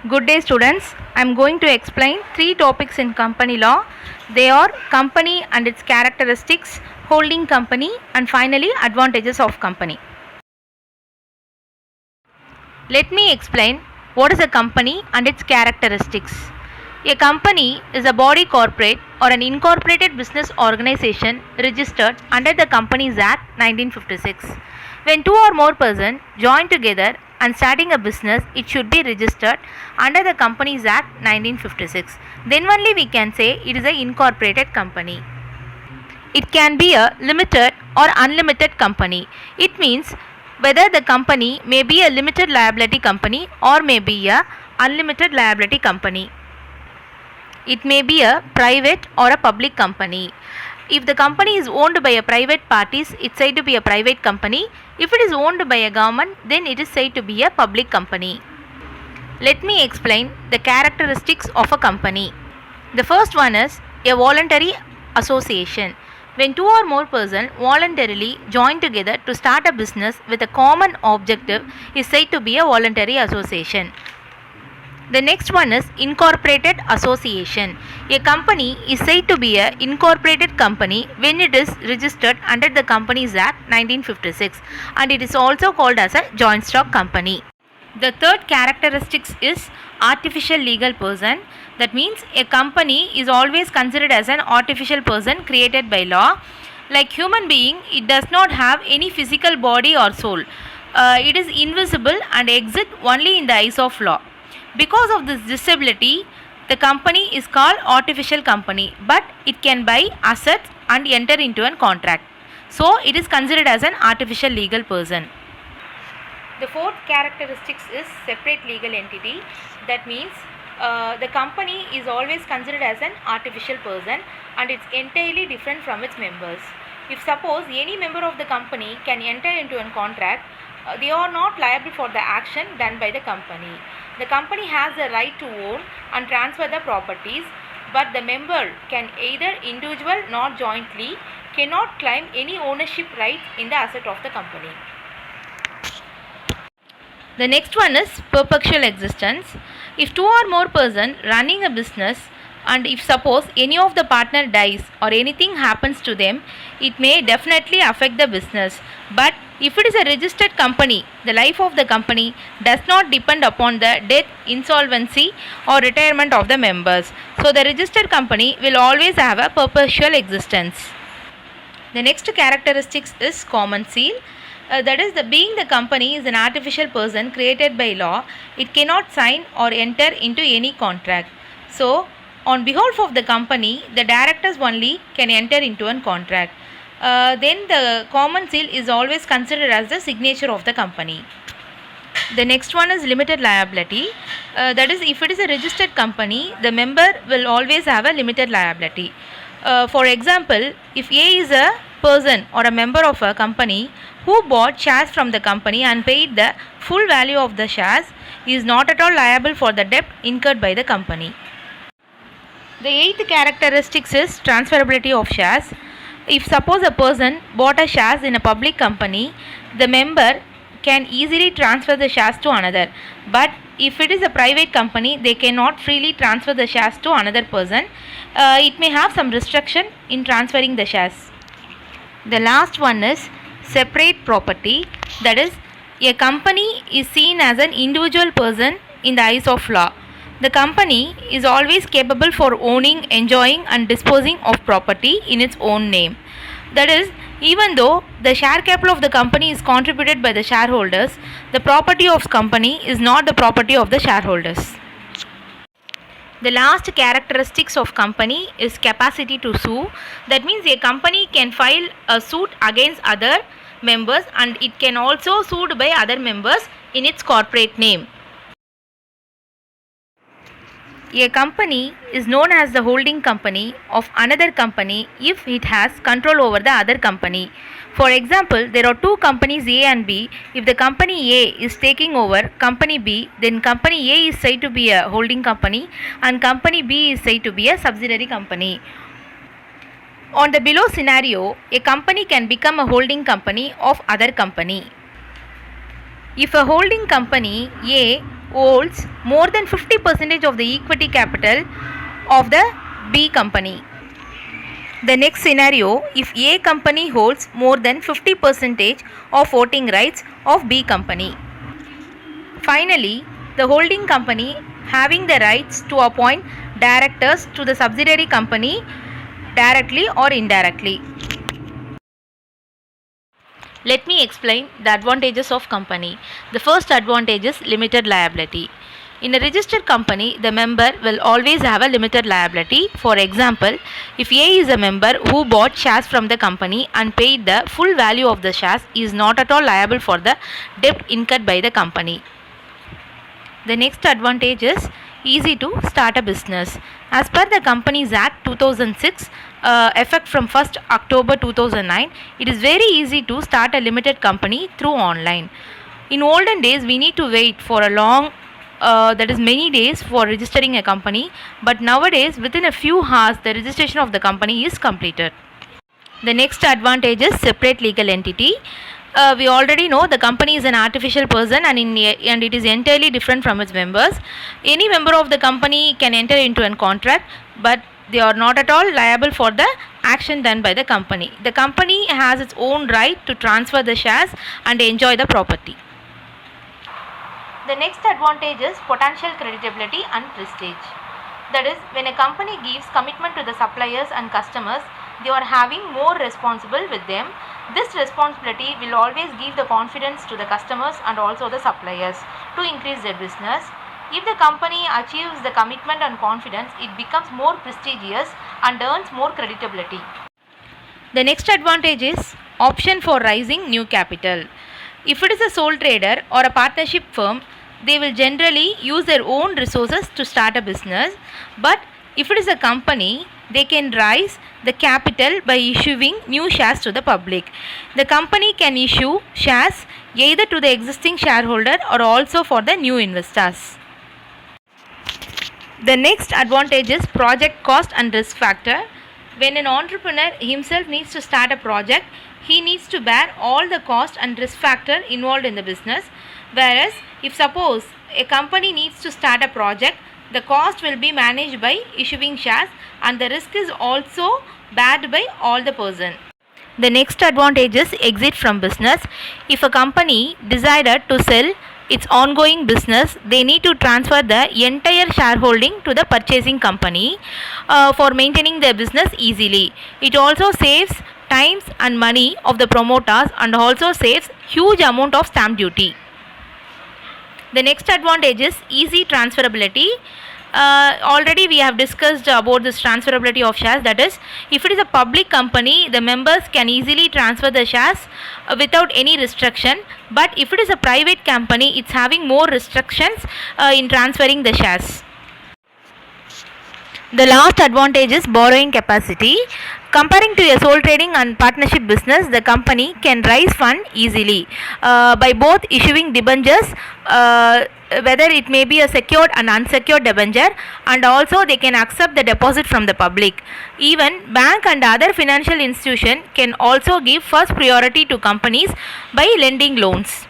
Good day, students. I am going to explain three topics in company law. They are company and its characteristics, holding company, and finally advantages of company. Let me explain what is a company and its characteristics. A company is a body corporate or an incorporated business organization registered under the Companies Act 1956. When two or more persons join together and starting a business, it should be registered under the Companies Act 1956. Then only we can say it is an incorporated company. It can be a limited or unlimited company. It means whether the company may be a limited liability company or may be a unlimited liability company. It may be a private or a public company. If the company is owned by a private parties, it's said to be a private company. If it is owned by a government, then it is said to be a public company. Let me explain the characteristics of a company. The first one is a voluntary association. When two or more persons voluntarily join together to start a business with a common objective is said to be a voluntary association. The next one is incorporated association. A company is said to be an incorporated company when it is registered under the Companies Act 1956 and it is also called as a joint stock company. The third characteristics is artificial legal person. That means a company is always considered as an artificial person created by law. Like human being, it does not have any physical body or soul. It is invisible and exists only in the eyes of law. Because of this disability, the company is called artificial company, but it can buy assets and enter into a contract. So it is considered as an artificial legal person. The fourth characteristics is separate legal entity. That means the company is always considered as an artificial person and it's entirely different from its members. If suppose any member of the company can enter into a contract, they are not liable for the action done by the company. The company has the right to own and transfer the properties, but the member can either individual nor jointly cannot claim any ownership rights in the asset of the company. The next one is perpetual existence. If two or more persons running a business and if suppose any of the partner dies or anything happens to them, it may definitely affect the business. But if it is a registered company, the life of the company does not depend upon the death, insolvency or retirement of the members. So the registered company will always have a perpetual existence. The next characteristics is common seal. That is, being the company is an artificial person created by law, it cannot sign or enter into any contract. So, on behalf of the company, the directors only can enter into a contract. Then the common seal is always considered as the signature of the company. The next one is limited liability. That is, if it is a registered company, the member will always have a limited liability. For example, if A is a person or a member of a company who bought shares from the company and paid the full value of the shares, he is not at all liable for the debt incurred by the company. The eighth characteristics is transferability of shares. If suppose a person bought a shares in a public company, the member can easily transfer the shares to another. But if it is a private company, they cannot freely transfer the shares to another person. It may have some restriction in transferring the shares. The last one is separate property. That is, a company is seen as an individual person in the eyes of law. The company is always capable for owning, enjoying and disposing of property in its own name. That is, even though the share capital of the company is contributed by the shareholders, the property of the company is not the property of the shareholders. The last characteristics of company is capacity to sue. That means a company can file a suit against other members and it can also sued by other members in its corporate name. A company is known as the holding company of another company if it has control over the other company. For example, there are two companies A and B. If the company A is taking over company B, then company A is said to be a holding company and company B is said to be a subsidiary company. On the below scenario, a company can become a holding company of other company. If a holding company A holds more than 50% of the equity capital of the B company. The next scenario, if A company holds more than 50% of voting rights of B company. Finally, the holding company having the rights to appoint directors to the subsidiary company directly or indirectly. Let me explain the advantages of company. The first advantage is limited liability. In a registered company, the member will always have a limited liability. For example, if A is a member who bought shares from the company and paid the full value of the shares, he is not at all liable for the debt incurred by the company. The next advantage is easy to start a business. As per the Companies Act 2006, effect from 1st October 2009, it is very easy to start a limited company through online. In olden days, we need to wait for a long that is many days for registering a company, but nowadays within a few hours the registration of the company is completed. The next advantage is separate legal entity. We already know the company is an artificial person and it is entirely different from its members. Any member of the company can enter into a contract, but they are not at all liable for the action done by the company. The company has its own right to transfer the shares and enjoy the property. The next advantage is potential creditability and prestige. That is, when a company gives commitment to the suppliers and customers, they are having more responsible with them. This responsibility will always give the confidence to the customers and also the suppliers to increase their business. If the company achieves the commitment and confidence, it becomes more prestigious and earns more creditability. The next advantage is option for raising new capital. If it is a sole trader or a partnership firm, they will generally use their own resources to start a business. But if it is a company, they can raise the capital by issuing new shares to the public. The company can issue shares either to the existing shareholder or also for the new investors. The next advantage is project cost and risk factor. When an entrepreneur himself needs to start a project, he needs to bear all the cost and risk factor involved in the business. Whereas if suppose a company needs to start a project, the cost will be managed by issuing shares and the risk is also bared by all the person. The next advantage is exit from business. If a company decided to sell its ongoing business, they need to transfer the entire shareholding to the purchasing company for maintaining their business easily. It also saves times and money of the promoters and also saves huge amount of stamp duty. The next advantage is easy transferability. Already we have discussed about this transferability of shares. That is, if it is a public company, the members can easily transfer the shares without any restriction. But if it is a private company, it's having more restrictions in transferring the shares. The last advantage is borrowing capacity. Comparing to a sole trading and partnership business, the company can raise fund easily by both issuing debentures, whether it may be a secured and unsecured debenture, and also they can accept the deposit from the public. Even bank and other financial institution can also give first priority to companies by lending loans.